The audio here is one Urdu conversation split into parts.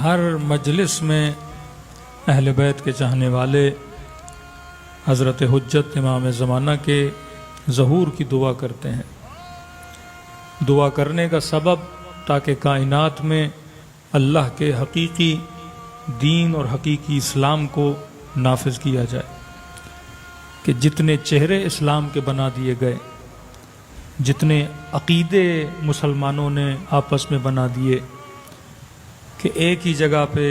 ہر مجلس میں اہل بیت کے چاہنے والے حضرت حجت امام زمانہ کے ظہور کی دعا کرتے ہیں۔ دعا کرنے کا سبب تاکہ کائنات میں اللہ کے حقیقی دین اور حقیقی اسلام کو نافذ کیا جائے، کہ جتنے چہرے اسلام کے بنا دیے گئے، جتنے عقیدے مسلمانوں نے آپس میں بنا دیے، کہ ایک ہی جگہ پہ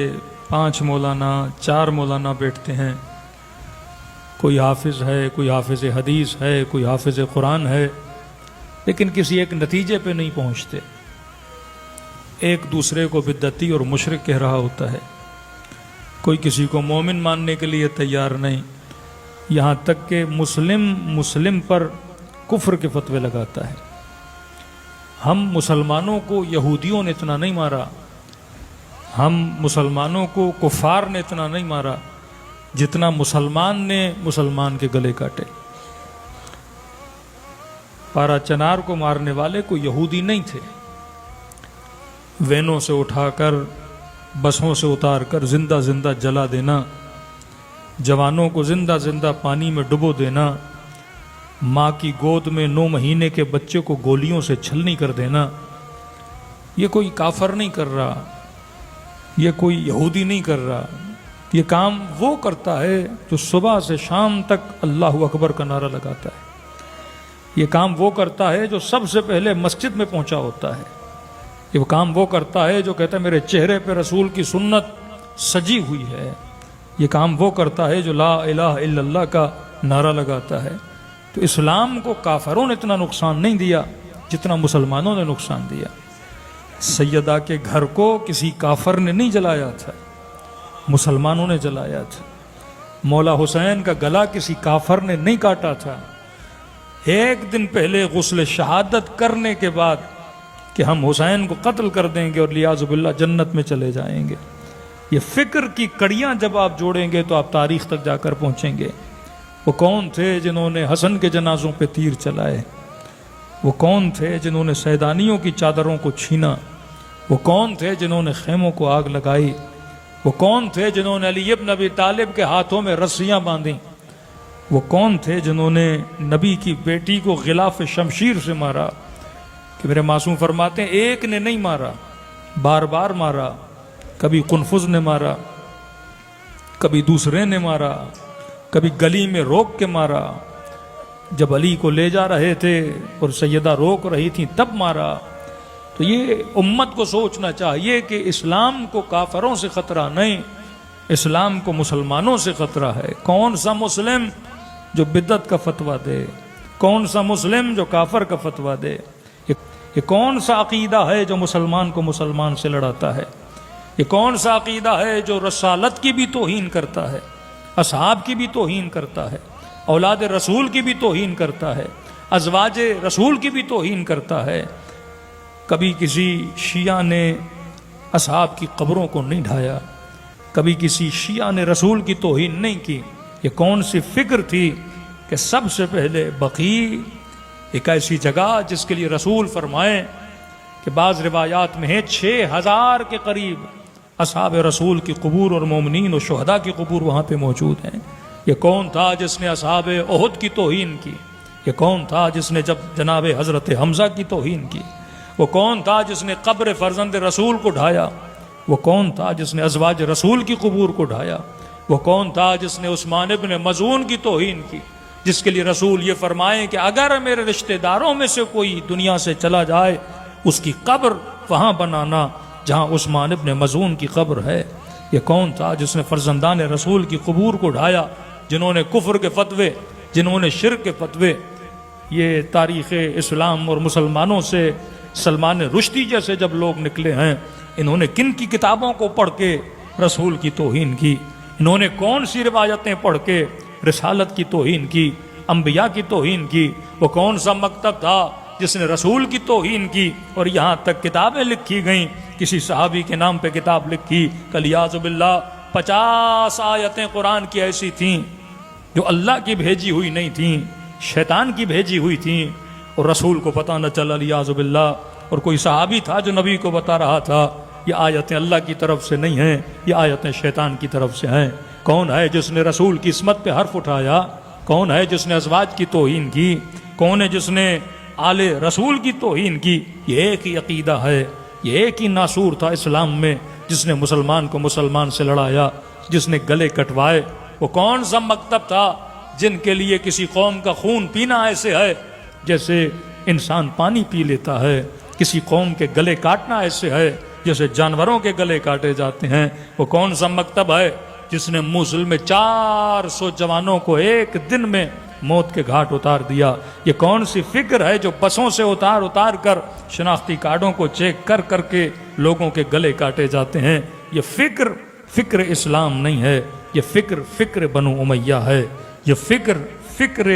5 مولانا 4 مولانا بیٹھتے ہیں، کوئی حافظ ہے، کوئی حافظ حدیث ہے، کوئی حافظ قرآن ہے، لیکن کسی ایک نتیجے پہ نہیں پہنچتے، ایک دوسرے کو بدعتی اور مشرک کہہ رہا ہوتا ہے، کوئی کسی کو مومن ماننے کے لیے تیار نہیں، یہاں تک کہ مسلم پر کفر کے فتوے لگاتا ہے۔ ہم مسلمانوں کو یہودیوں نے اتنا نہیں مارا، ہم مسلمانوں کو کفار نے اتنا نہیں مارا جتنا مسلمان نے مسلمان کے گلے کاٹے۔ پارا چنار کو مارنے والے کوئی یہودی نہیں تھے، وینوں سے اٹھا کر بسوں سے اتار کر زندہ زندہ جلا دینا، جوانوں کو زندہ زندہ پانی میں ڈبو دینا، ماں کی گود میں 9 مہینے کے بچے کو گولیوں سے چھلنی کر دینا، یہ کوئی کافر نہیں کر رہا، یہ کوئی یہودی نہیں کر رہا، یہ کام وہ کرتا ہے جو صبح سے شام تک اللہ اکبر کا نعرہ لگاتا ہے، یہ کام وہ کرتا ہے جو سب سے پہلے مسجد میں پہنچا ہوتا ہے، یہ کام وہ کرتا ہے جو کہتا ہے میرے چہرے پہ رسول کی سنت سجی ہوئی ہے، یہ کام وہ کرتا ہے جو لا الہ الا اللہ کا نعرہ لگاتا ہے۔ تو اسلام کو کافروں نے اتنا نقصان نہیں دیا جتنا مسلمانوں نے نقصان دیا۔ سیدہ کے گھر کو کسی کافر نے نہیں جلایا تھا، مسلمانوں نے جلایا تھا۔ مولا حسین کا گلا کسی کافر نے نہیں کاٹا تھا۔ ایک دن پہلے غسل شہادت کرنے کے بعد کہ ہم حسین کو قتل کر دیں گے اور لیاذ باللہ جنت میں چلے جائیں گے، یہ فکر کی کڑیاں جب آپ جوڑیں گے تو آپ تاریخ تک جا کر پہنچیں گے۔ وہ کون تھے جنہوں نے حسن کے جنازوں پہ تیر چلائے؟ وہ کون تھے جنہوں نے سیدانیوں کی چادروں کو چھینا؟ وہ کون تھے جنہوں نے خیموں کو آگ لگائی؟ وہ کون تھے جنہوں نے علی ابن ابی طالب کے ہاتھوں میں رسیاں باندھیں؟ وہ کون تھے جنہوں نے نبی کی بیٹی کو غلاف شمشیر سے مارا؟ کہ میرے معصوم فرماتے ہیں ایک نے نہیں مارا، بار بار مارا، کبھی قنفذ نے مارا، کبھی دوسرے نے مارا، کبھی گلی میں روک کے مارا، جب علی کو لے جا رہے تھے اور سیدہ روک رہی تھی تب مارا۔ تو یہ امت کو سوچنا چاہیے کہ اسلام کو کافروں سے خطرہ نہیں، اسلام کو مسلمانوں سے خطرہ ہے۔ کون سا مسلم جو بدعت کا فتویٰ دے، کون سا مسلم جو کافر کا فتویٰ دے، یہ کون سا عقیدہ ہے جو مسلمان کو مسلمان سے لڑاتا ہے؟ یہ کون سا عقیدہ ہے جو رسالت کی بھی توہین کرتا ہے، اصحاب کی بھی توہین کرتا ہے، اولاد رسول کی بھی توہین کرتا ہے، ازواج رسول کی بھی توہین کرتا ہے؟ کبھی کسی شیعہ نے اصحاب کی قبروں کو نہیں ڈھایا، کبھی کسی شیعہ نے رسول کی توہین نہیں کی۔ یہ کون سی فکر تھی کہ سب سے پہلے بقیع، ایک ایسی جگہ جس کے لیے رسول فرمائیں کہ بعض روایات میں ہے 6000 کے قریب اصحاب رسول کی قبور اور مومنین و شہداء کی قبور وہاں پہ موجود ہیں۔ یہ کون تھا جس نے اصحاب احد کی توہین کی؟ یہ کون تھا جس نے جب جناب حضرت حمزہ کی توہین کی؟ وہ کون تھا جس نے قبر فرزند رسول کو ڈھایا؟ وہ کون تھا جس نے ازواج رسول کی قبور کو ڈھایا؟ وہ کون تھا جس نے عثمان ابن مظعون کی توہین کی، جس کے لیے رسول یہ فرمائیں کہ اگر میرے رشتہ داروں میں سے کوئی دنیا سے چلا جائے اس کی قبر وہاں بنانا جہاں عثمان ابن مظعون کی قبر ہے؟ یہ کون تھا جس نے فرزندان رسول کی قبور کو ڈھایا، جنہوں نے کفر کے فتوے، جنہوں نے شرک کے فتوے؟ یہ تاریخ اسلام اور مسلمانوں سے سلمان رشدی جیسے جب لوگ نکلے ہیں، انہوں نے کن کی کتابوں کو پڑھ کے رسول کی توہین کی؟ انہوں نے کون سی روایتیں پڑھ کے رسالت کی توہین کی، انبیاء کی توہین کی؟ وہ کون سا مکتب تھا جس نے رسول کی توہین کی؟ اور یہاں تک کتابیں لکھی گئیں، کسی صحابی کے نام پہ کتاب لکھی، کلیاذ باللہ 50 آیتیں قرآن کی ایسی تھیں جو اللہ کی بھیجی ہوئی نہیں تھیں، شیطان کی بھیجی ہوئی تھیں، اور رسول کو پتہ نہ چلا، لیاذ باللہ۔ اور کوئی صحابی تھا جو نبی کو بتا رہا تھا یہ آیتیں اللہ کی طرف سے نہیں ہیں، یہ آیتیں شیطان کی طرف سے ہیں۔ کون ہے جس نے رسول کی عصمت پہ حرف اٹھایا؟ کون ہے جس نے ازواج کی توہین کی؟ کون ہے جس نے آل رسول کی توہین کی؟ یہ ایک ہی عقیدہ ہے، یہ ایک ہی ناسور تھا اسلام میں جس نے مسلمان کو مسلمان سے لڑایا، جس نے گلے کٹوائے۔ وہ کون سا مکتب تھا جن کے لیے کسی قوم کا خون پینا ایسے ہے جیسے انسان پانی پی لیتا ہے، کسی قوم کے گلے کاٹنا ایسے ہے جیسے جانوروں کے گلے کاٹے جاتے ہیں؟ وہ کون سا مکتب ہے جس نے موصل میں 400 جوانوں کو ایک دن میں موت کے گھاٹ اتار دیا؟ یہ کون سی فکر ہے جو بسوں سے اتار کر شناختی کارڈوں کو چیک کر کے لوگوں کے گلے کاٹے جاتے ہیں؟ یہ فکر اسلام نہیں ہے، یہ فکر بنو امیہ ہے، یہ فکر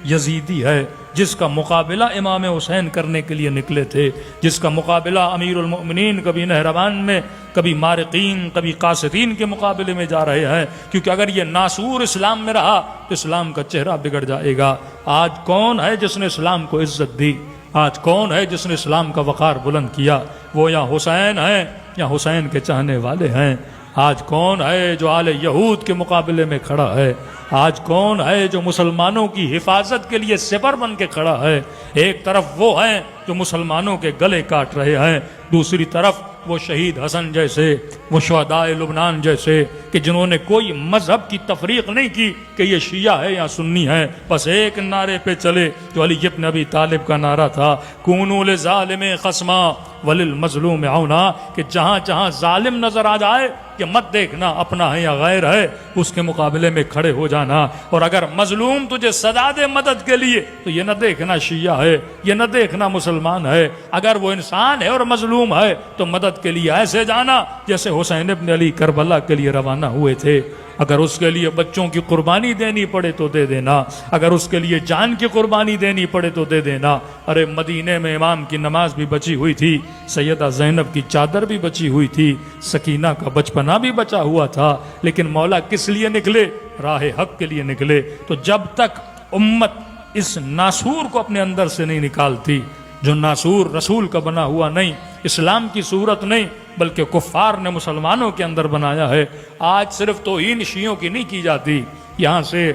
یزیدی ہے جس کا مقابلہ امام حسین کرنے کے لیے نکلے تھے، جس کا مقابلہ امیر المؤمنین کبھی نہروان میں، کبھی مارقین، کبھی قاصدین کے مقابلے میں جا رہے ہیں، کیونکہ اگر یہ ناسور اسلام میں رہا تو اسلام کا چہرہ بگڑ جائے گا۔ آج کون ہے جس نے اسلام کو عزت دی؟ آج کون ہے جس نے اسلام کا وقار بلند کیا؟ وہ یا حسین ہیں یا حسین کے چاہنے والے ہیں۔ آج کون ہے جو آل یہود کے مقابلے میں کھڑا ہے؟ آج کون ہے جو مسلمانوں کی حفاظت کے لیے سپر بن کے کھڑا ہے؟ ایک طرف وہ ہیں جو مسلمانوں کے گلے کاٹ رہے ہیں، دوسری طرف وہ شہید حسن جیسے، وہ شہداء لبنان جیسے کہ جنہوں نے کوئی مذہب کی تفریق نہیں کی کہ یہ شیعہ ہے یا سنی ہے، بس ایک نعرے پہ چلے جو علی بن ابی طالب کا نعرہ تھا، کونوا للظالم خصما وللمظلوم عونا، کہ جہاں جہاں ظالم نظر آ جائے کہ مت دیکھنا اپنا ہے یا غیر ہے، اس کے مقابلے میں کھڑے ہو جانا، اور اگر مظلوم تجھے سزا دے مدد کے لیے تو یہ نہ دیکھنا شیعہ ہے، یہ نہ دیکھنا مسلمان ہے، اگر وہ انسان ہے اور مظلوم ہے تو مدد کے لیے ایسے جانا جیسے حسین ابن علی کربلا کے لیے روانہ ہوئے تھے۔ اگر اس کے لیے بچوں کی قربانی دینی پڑے تو دے دینا، اگر اس کے لیے جان کی قربانی دینی پڑے تو دے دینا۔ ارے مدینے میں امام کی نماز بھی بچی ہوئی تھی، سیدہ زینب کی چادر بھی بچی ہوئی تھی، سکینہ کا بچپنا بھی بچا ہوا تھا، لیکن مولا کس لیے نکلے؟ راہ حق کے لیے نکلے۔ تو جب تک امت اس ناسور کو اپنے اندر سے نہیں نکالتی، جو ناسور رسول کا بنا ہوا نہیں، اسلام کی صورت نہیں، بلکہ کفار نے مسلمانوں کے اندر بنایا ہے۔ آج صرف توہین شیعوں کی نہیں کی جاتی، یہاں سے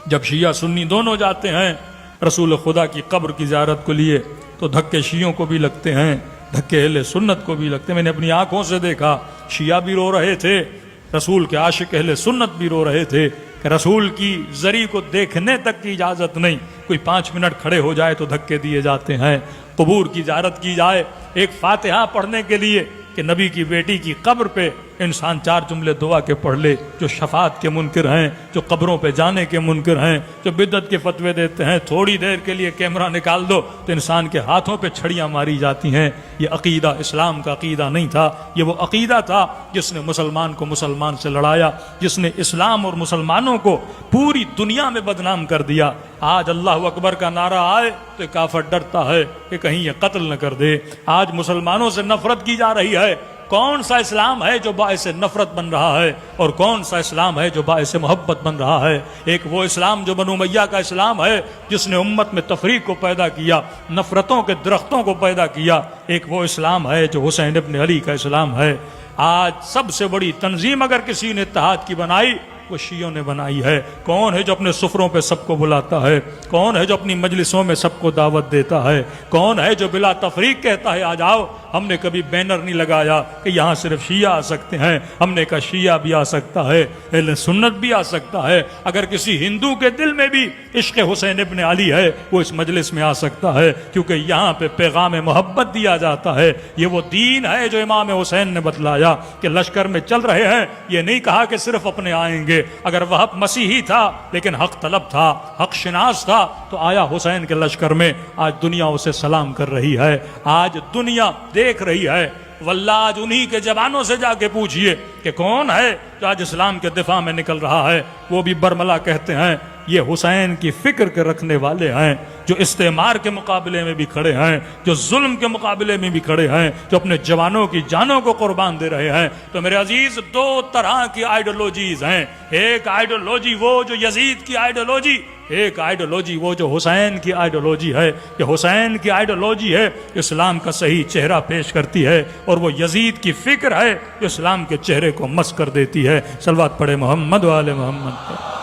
جب شیعہ سنی دونوں جاتے ہیں رسول خدا کی قبر کی زیارت کو لیے تو دھکے شیعوں کو بھی لگتے ہیں، دھکے اہل سنت کو بھی لگتے ہیں۔ میں نے اپنی آنکھوں سے دیکھا، شیعہ بھی رو رہے تھے، رسول کے عاشق اہل سنت بھی رو رہے تھے کہ رسول کی زری کو دیکھنے تک کی اجازت نہیں، کوئی 5 منٹ کھڑے ہو جائے تو دھکے دیے جاتے ہیں۔ قبور کی زیارت کی جائے ایک فاتحہ پڑھنے کے لیے کہ نبی کی بیٹی کی قبر پہ انسان 4 جملے دعا کے پڑھ لے، جو شفاعت کے منکر ہیں، جو قبروں پہ جانے کے منکر ہیں، جو بدعت کے فتوے دیتے ہیں، تھوڑی دیر کے لیے کیمرہ نکال دو تو انسان کے ہاتھوں پہ چھڑیاں ماری جاتی ہیں۔ یہ عقیدہ اسلام کا عقیدہ نہیں تھا، یہ وہ عقیدہ تھا جس نے مسلمان کو مسلمان سے لڑایا، جس نے اسلام اور مسلمانوں کو پوری دنیا میں بدنام کر دیا۔ آج اللہ اکبر کا نعرہ آئے تو کافر ڈرتا ہے کہ کہیں یہ قتل نہ کر دے۔ آج مسلمانوں سے نفرت کی جا رہی ہے، کون سا اسلام ہے جو باعث نفرت بن رہا ہے اور کون سا اسلام ہے جو باعث محبت بن رہا ہے؟ ایک وہ اسلام جو بنو امیہ کا اسلام ہے جس نے امت میں تفریق کو پیدا کیا، نفرتوں کے درختوں کو پیدا کیا، ایک وہ اسلام ہے جو حسین ابن علی کا اسلام ہے۔ آج سب سے بڑی تنظیم اگر کسی نے اتحاد کی بنائی وہ شیعوں نے بنائی ہے۔ کون ہے جو اپنے سفروں پہ سب کو بلاتا ہے؟ کون ہے جو اپنی مجلسوں میں سب کو دعوت دیتا ہے؟ کون ہے جو بلا تفریق کہتا ہے آ جاؤ؟ ہم نے کبھی بینر نہیں لگایا کہ یہاں صرف شیعہ آ سکتے ہیں، ہم نے کہا شیعہ بھی آ سکتا ہے، اہل سنت بھی آ سکتا ہے، اگر کسی ہندو کے دل میں بھی عشق حسین ابن علی ہے وہ اس مجلس میں آ سکتا ہے، کیونکہ یہاں پہ پیغام محبت دیا جاتا ہے۔ یہ وہ دین ہے جو امام حسین نے بتلایا کہ لشکر میں چل رہے ہیں، یہ نہیں کہا کہ صرف اپنے آئیں گے۔ اگر وہ مسیحی تھا لیکن حق طلب تھا، حق شناس تھا تو آیا حسین کے لشکر میں۔ آج دنیا اسے سلام کر رہی ہے، آج دنیا دیکھ رہی ہے۔ واللہ آج انہی کے جوانوں سے جا کے پوچھئے کہ کون ہے جو آج اسلام کے دفاع میں نکل رہا ہے؟ وہ بھی برملا کہتے ہیں یہ حسین کی فکر کے رکھنے والے ہیں، جو استعمار کے مقابلے میں بھی کھڑے ہیں، جو ظلم کے مقابلے میں بھی کھڑے ہیں، جو اپنے جوانوں کی جانوں کو قربان دے رہے ہیں۔ تو میرے عزیز، دو طرح کی آئیڈیالوجیز ہیں، ایک آئیڈیالوجی وہ جو یزید کی آئیڈیالوجی، ایک آئیڈیالوجی وہ جو حسین کی آئیڈیالوجی ہے۔ کہ حسین کی آئیڈیالوجی ہے، اسلام کا صحیح چہرہ پیش کرتی ہے، اور وہ یزید کی فکر ہے جو اسلام کے چہرے کو مس کر دیتی ہے۔ صلوات پڑھے محمد و آل محمد۔